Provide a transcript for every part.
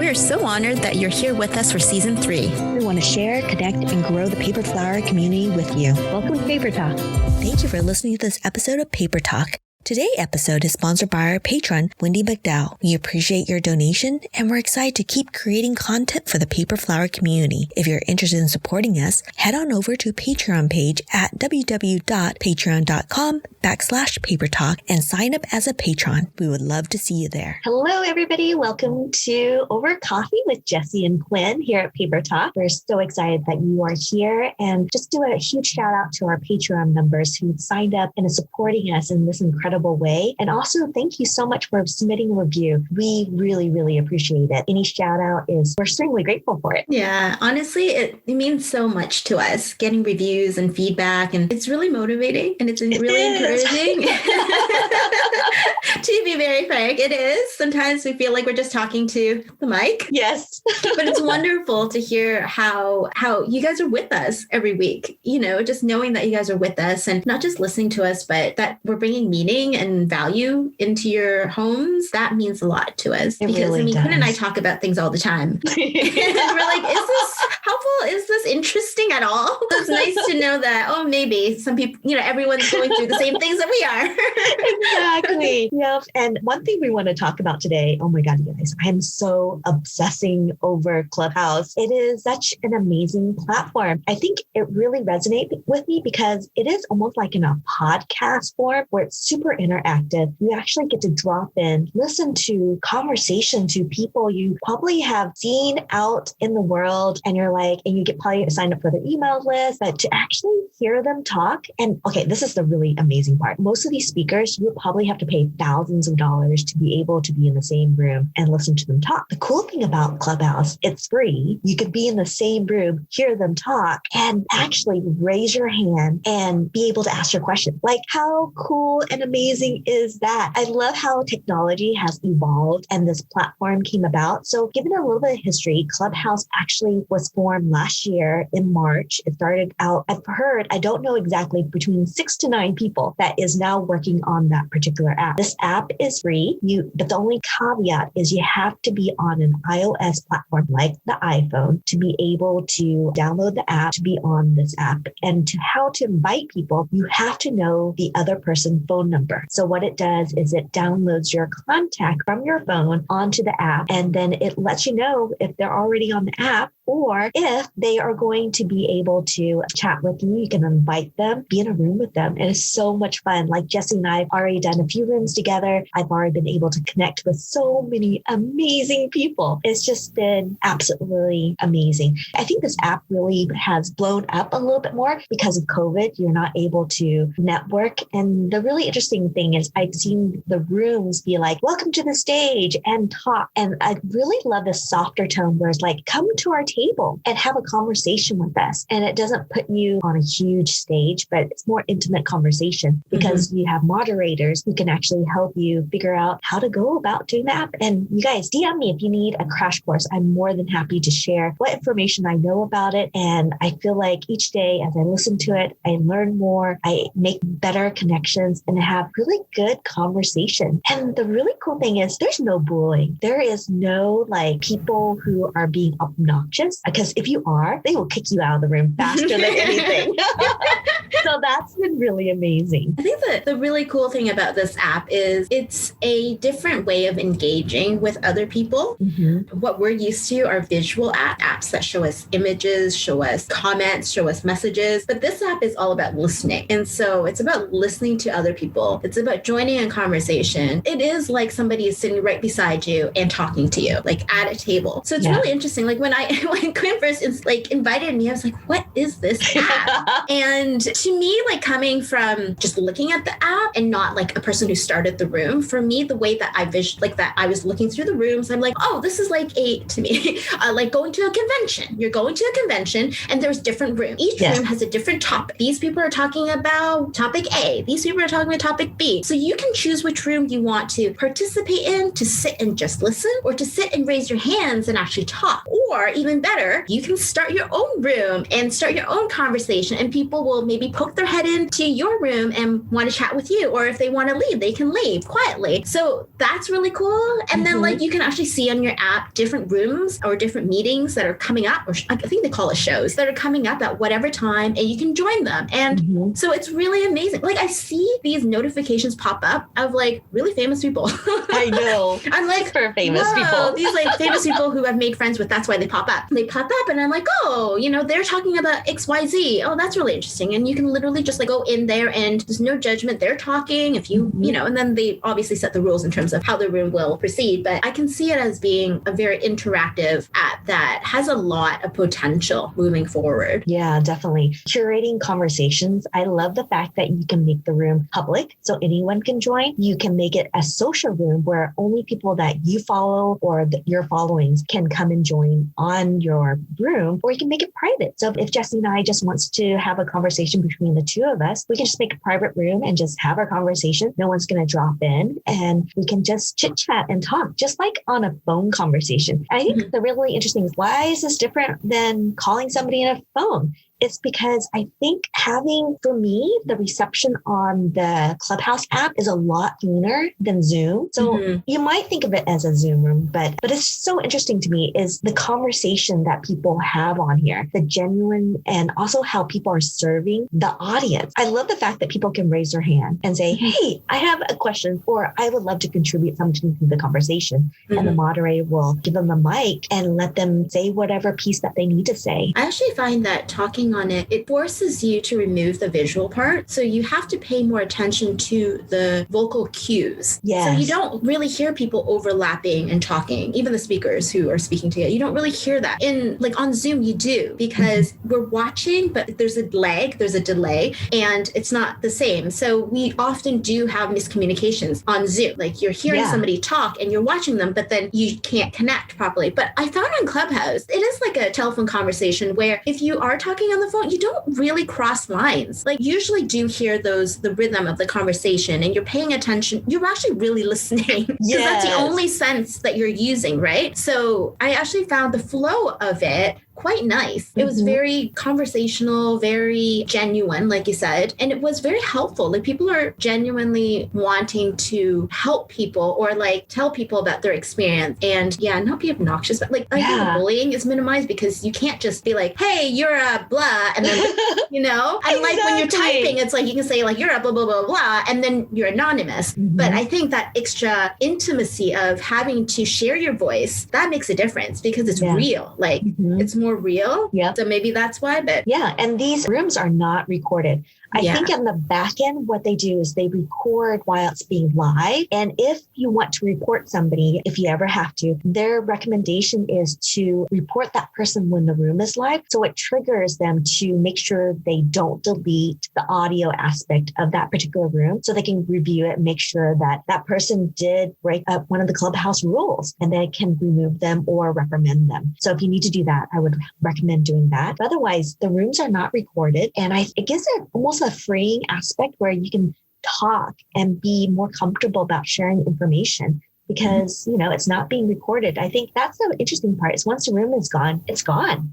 We are so honored that you're here with us for Season 3. We want to share, connect, and grow the Paper Flower community with you. Welcome to Paper Talk. Thank you for listening to this episode of Paper Talk. Today's episode is sponsored by our patron, Wendy McDowell. We appreciate your donation, and we're excited to keep creating content for the Paper Flower community. If you're interested in supporting us, head on over to Patreon page at www.patreon.com/papertalk and sign up as a patron. We would love to see you there. Hello, everybody. Welcome to Over Coffee with Jesse and Quinn here at Paper Talk. We're so excited that you are here, and just do a huge shout out to our Patreon members who signed up and are supporting us in this incredible way. And also, thank you so much for submitting a review. We really, really appreciate it. Any shout out we're extremely grateful for it. Yeah, honestly, it means so much to us, getting reviews and feedback. And it's really motivating and it's really encouraging. To be very frank, it is. Sometimes we feel like we're just talking to the mic. Yes. But it's wonderful to hear how you guys are with us every week. You know, just knowing that you guys are with us and not just listening to us, but that we're bringing meaning and value into your homes. That means a lot to us. It really does. Quinn and I talk about things all the time. And we're like, is this helpful? Is this interesting at all? So it's nice to know that, maybe some people, everyone's going through the same things that we are. Exactly. Yep. And one thing we want to talk about today, oh my God, you guys, I'm so obsessing over Clubhouse. It is such an amazing platform. I think it really resonates with me because it is almost like in a podcast form where it's super interactive. You actually get to drop in, listen to conversation to people you probably have seen out in the world, and you're like, and you get probably signed up for their email list, but to actually hear them talk. And okay, this is the really amazing part. Most of these speakers, you would probably have to pay thousands of dollars to be able to be in the same room and listen to them talk. The cool thing about Clubhouse, it's free. You could be in the same room, hear them talk, and actually raise your hand and be able to ask your question. Like, how cool and amazing is that? I love how technology has evolved and this platform came about. So given a little bit of history, Clubhouse actually was formed last year in March. It started out, I've heard, I don't know exactly, between 6 to 9 people that is now working on that particular app. This app is free. But the only caveat is you have to be on an iOS platform like the iPhone to be able to download the app, to be on this app. And how to invite people, you have to know the other person's phone number. So what it does is it downloads your contact from your phone onto the app, and then it lets you know if they're already on the app or if they are going to be able to chat with you. You can invite them, be in a room with them. And it's so much fun. Like Jesse and I have already done a few rooms together. I've already been able to connect with so many amazing people. It's just been absolutely amazing. I think this app really has blown up a little bit more because of COVID. You're not able to network. And the really interesting thing is I've seen the rooms be like, welcome to the stage and talk. And I really love this softer tone where it's like, come to our table and have a conversation with us. And it doesn't put you on a huge stage, but it's more intimate conversation because you have moderators who can actually help you figure out how to go about doing that. And you guys, DM me if you need a crash course. I'm more than happy to share what information I know about it. And I feel like each day as I listen to it, I learn more, I make better connections and have really good conversation. And the really cool thing is there's no bullying. There is no like people who are being obnoxious, because if you are, they will kick you out of the room faster than anything. So that's been really amazing. I think that the really cool thing about this app is it's a different way of engaging with other people. What we're used to are visual apps that show us images, show us comments, show us messages. But this app is all about listening. And so it's about listening to other people. It's about joining a conversation. It is like somebody is sitting right beside you and talking to you, like at a table. So it's really interesting. Like when Quinn first invited me, I was like, what is this app? And to me, like coming from just looking at the app and not like a person who started the room, for me, the way that I was looking through the rooms, I'm like, oh, this is like like going to a convention. You're going to a convention and there's different rooms. Each room has a different topic. These people are talking about topic A. These people are talking about topic B. So you can choose which room you want to participate in, to sit and just listen, or to sit and raise your hands and actually talk. Or even better, you can start your own room and start your own conversation, and people will maybe poke their head into your room and want to chat with you. Or if they want to leave, they can leave quietly. So that's really cool. And then like you can actually see on your app different rooms or different meetings that are coming up, or I think they call it shows that are coming up at whatever time, and you can join them. And so it's really amazing. Like I see these notifications pop up of like really famous people. I know. I'm like, super famous people. These like famous people who I've made friends with. That's why they pop up. They pop up and I'm like, oh, you know, they're talking about XYZ. Oh, that's really interesting. And you can literally just like go in there and there's no judgment. They're talking if you, you know, and then they obviously set the rules in terms of how the room will proceed. But I can see it as being a very interactive app that has a lot of potential moving forward. Yeah, definitely. Curating conversations. I love the fact that you can make the room public so anyone can join. You can make it a social room where only people that you follow or your followings can come and join on your room, or you can make it private. So if Jesse and I just wants to have a conversation between the two of us, we can just make a private room and just have our conversation. No one's going to drop in and we can just chit chat and talk just like on a phone conversation. And I think the really interesting is, why is this different than calling somebody in a phone? It's because I think having, for me, the reception on the Clubhouse app is a lot cleaner than Zoom. So you might think of it as a Zoom room, but it's so interesting to me is the conversation that people have on here, the genuine, and also how people are serving the audience. I love the fact that people can raise their hand and say, hey, I have a question, or I would love to contribute something to the conversation. And the moderator will give them the mic and let them say whatever piece that they need to say. I actually find that talking on it forces you to remove the visual part. So you have to pay more attention to the vocal cues. Yes. So you don't really hear people overlapping and talking, even the speakers who are speaking together. You don't really hear that. In like on Zoom, you do, because we're watching, but there's a lag, there's a delay, and it's not the same. So we often do have miscommunications on Zoom. Like you're hearing somebody talk and you're watching them, but then you can't connect properly. But I found on Clubhouse, it is like a telephone conversation where if you are talking on the phone, you don't really cross lines. Like usually do hear the rhythm of the conversation and you're paying attention. You're actually really listening because that's the only sense that you're using, right? So I actually found the flow of it quite nice. It was very conversational, very genuine, like you said, and it was very helpful. Like people are genuinely wanting to help people or like tell people about their experience and not be obnoxious, but like I think the bullying is minimized because you can't just be like, hey, you're a blah, and then, you know, and like when you're typing, it's like you can say like, you're a blah, blah, blah, blah, and then you're anonymous. But I think that extra intimacy of having to share your voice, that makes a difference because it's real. Like it's more real. So maybe that's why. But and these rooms are not recorded. I think on the back end, what they do is they record while it's being live. And if you want to report somebody, if you ever have to, their recommendation is to report that person when the room is live. So it triggers them to make sure they don't delete the audio aspect of that particular room so they can review it and make sure that that person did break up one of the Clubhouse rules and they can remove them or reprimand them. So if you need to do that, I would recommend doing that. But otherwise, the rooms are not recorded. And it gives it almost a freeing aspect where you can talk and be more comfortable about sharing information because, you know, it's not being recorded. I think that's the interesting part is once the room is gone, it's gone.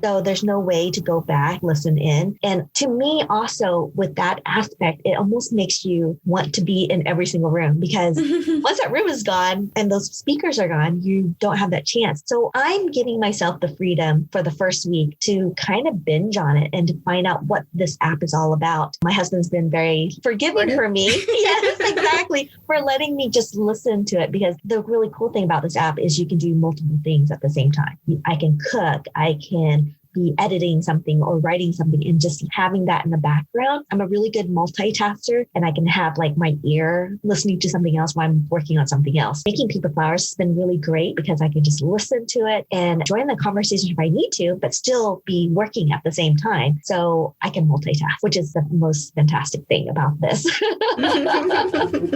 So there's no way to go back, listen in. And to me also with that aspect, it almost makes you want to be in every single room because once that room is gone and those speakers are gone, you don't have that chance. So I'm giving myself the freedom for the first week to kind of binge on it and to find out what this app is all about. My husband's been very forgiving for me. Yes, exactly. For letting me just listen to it. Because the really cool thing about this app is you can do multiple things at the same time. I can cook, I can be editing something or writing something and just having that in the background. I'm a really good multitasker and I can have like my ear listening to something else while I'm working on something else. Making paper flowers has been really great because I can just listen to it and join the conversation if I need to, but still be working at the same time. So I can multitask, which is the most fantastic thing about this.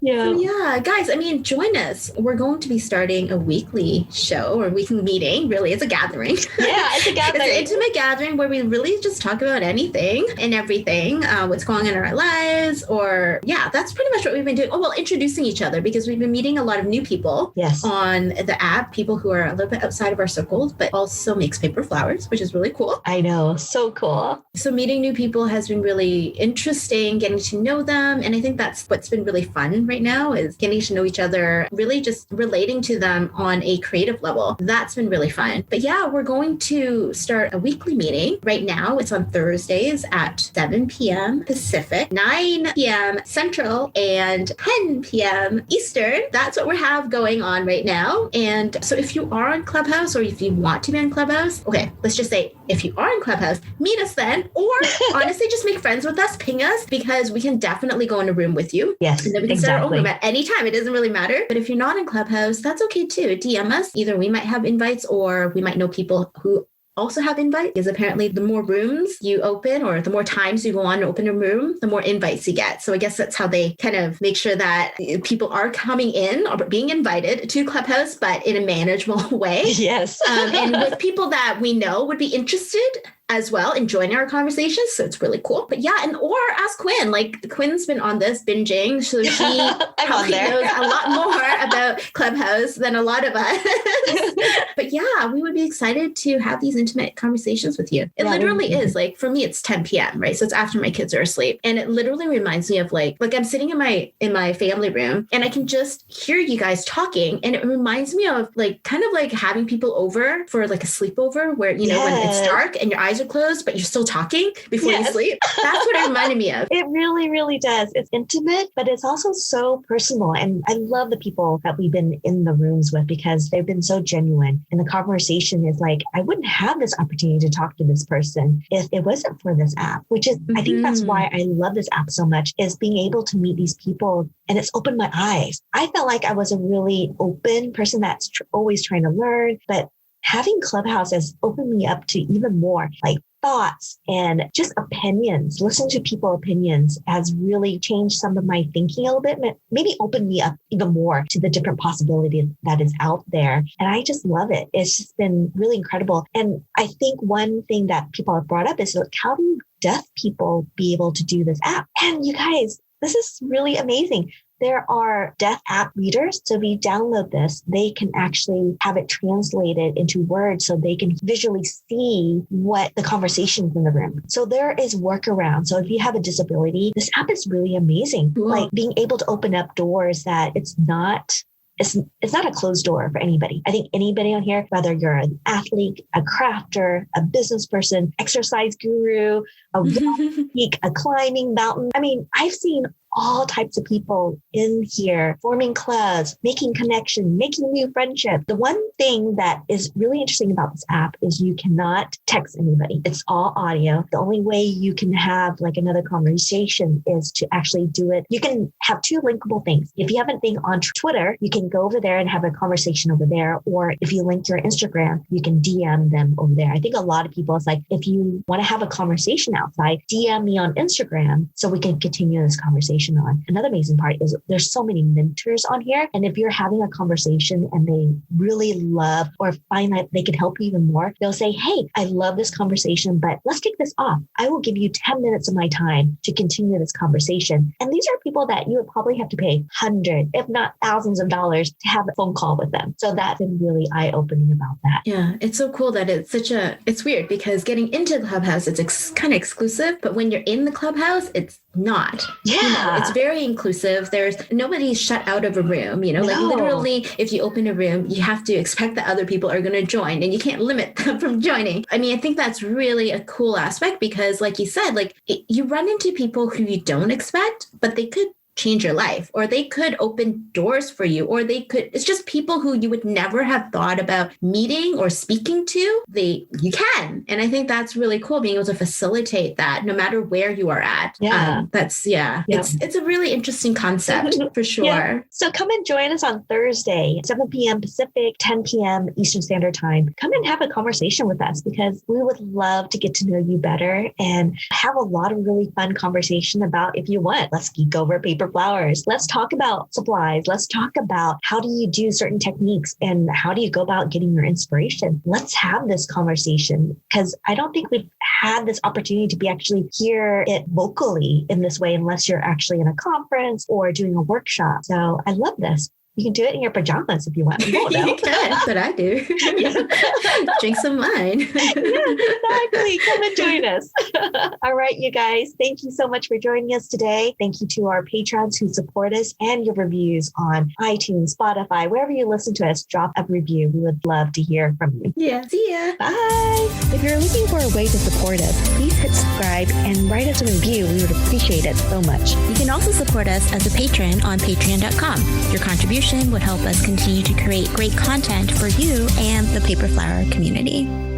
Yeah, guys, I mean, join us. We're going to be starting a weekly show or weekly meeting. Really, it's a gathering. Yeah, it's a gathering. It's an intimate intimate gathering where we really just talk about anything and everything, what's going on in our lives, or that's pretty much what we've been doing. Oh, well, introducing each other, because we've been meeting a lot of new people on the app, people who are a little bit outside of our circles, but also makes paper flowers, which is really cool. I know. So cool. So meeting new people has been really interesting, getting to know them. And I think that's what's been really fun right now, is getting to know each other, really just relating to them on a creative level. That's been really fun. But yeah, we're going to start a weekly meeting. Right now, it's on Thursdays at 7 p.m. Pacific, 9 p.m. Central, and 10 p.m. Eastern. That's what we have going on right now. And so if you are on Clubhouse, or if you want to be on Clubhouse, okay, let's just say if you are on Clubhouse, meet us then, or honestly, just make friends with us, ping us, because we can definitely go in a room with you. Yes, and then we can start our own room at any time. It doesn't really matter. But if you're not in Clubhouse, that's okay too. DM us. Either we might have invites, or we might know people who also have invites, because apparently the more rooms you open, or the more times you go on to open a room, the more invites you get. So I guess that's how they kind of make sure that people are coming in or being invited to Clubhouse, but in a manageable way. Yes. And with people that we know would be interested as well in joining our conversations. So it's really cool. But yeah, or ask Quinn. Like, Quinn's been on this binging, so she probably knows a lot more about Clubhouse than a lot of us. But yeah, we would be excited to have these intimate conversations with you. It literally is, like, for me, it's 10 p.m., right? So it's after my kids are asleep. And it literally reminds me of like I'm sitting in my family room, and I can just hear you guys talking. And it reminds me of like kind of like having people over for like a sleepover, where, you know, when it's dark and your eyes are closed, but you're still talking before you sleep. That's what it reminded me of. It really, really does. It's intimate, but it's also so personal. And I love the people that we've been in the rooms with, because they've been so genuine. And the conversation is like, I wouldn't have this opportunity to talk to this person if it wasn't for this app, which is, I think that's why I love this app so much, is being able to meet these people. And it's opened my eyes. I felt like I was a really open person that's always trying to learn, but having Clubhouse has opened me up to even more like thoughts and just opinions. Listen to people's opinions has really changed some of my thinking a little bit, maybe opened me up even more to the different possibilities that is out there. And I just love it. It's just been really incredible. And I think one thing that people have brought up is, like, how do deaf people be able to do this app? And you guys, this is really amazing. There are deaf app readers. So if you download this, they can actually have it translated into words so they can visually see what the conversation is in the room. So there is workaround. So if you have a disability, this app is really amazing. Cool. Like being able to open up doors that it's not a closed door for anybody. I think anybody on here, whether you're an athlete, a crafter, a business person, exercise guru, a geek, a climbing mountain. I mean, I've seen all types of people in here forming clubs, making connections, making new friendships. The one thing that is really interesting about this app is you cannot text anybody. It's all audio. The only way you can have like another conversation is to actually do it. You can have two linkable things. If you have a thing on Twitter, you can go over there and have a conversation over there. Or if you link your Instagram, you can DM them over there. I think a lot of people, it's like, if you want to have a conversation outside, DM me on Instagram so we can continue this conversation on. Another amazing part is there's so many mentors on here. And if you're having a conversation and they really love or find that they can help you even more, they'll say, hey, I love this conversation, but let's kick this off. I will give you 10 minutes of my time to continue this conversation. And these are people that you would probably have to pay hundreds, if not thousands of dollars to have a phone call with them. So that's been really eye-opening about that. Yeah, it's so cool that it's weird because getting into the Clubhouse, it's kind of exclusive, but when you're in the Clubhouse, it's not. Yeah. You know, it's very inclusive. There's nobody's shut out of a room, you know, like literally if you open a room, you have to expect that other people are going to join and you can't limit them from joining. I mean, I think that's really a cool aspect because like you said, like you run into people who you don't expect, but they could change your life, or they could open doors for you, or it's just people who you would never have thought about meeting or speaking to. You can. And I think that's really cool, being able to facilitate that no matter where you are at. Yeah. It's a really interesting concept for sure. Yeah. So come and join us on Thursday, 7 p.m. Pacific, 10 p.m. Eastern Standard Time. Come and have a conversation with us because we would love to get to know you better and have a lot of really fun conversation about, if you want, let's geek over paper paper flowers. Let's talk about supplies. Let's talk about how do you do certain techniques and how do you go about getting your inspiration. Let's have this conversation because I don't think we've had this opportunity to be actually hear it vocally in this way unless you're actually in a conference or doing a workshop. So I love this. You can do it in your pajamas if you want. You can, but I do. Drink some wine. Yes, exactly. Come and join us. All right, you guys. Thank you so much for joining us today. Thank you to our patrons who support us and your reviews on iTunes, Spotify, wherever you listen to us. Drop a review. We would love to hear from you. Yeah. See ya. Bye. If you're looking for a way to support us, please hit subscribe and write us a review. We would appreciate it so much. You can also support us as a patron on patreon.com. Your contribution would help us continue to create great content for you and the Paper Flower community.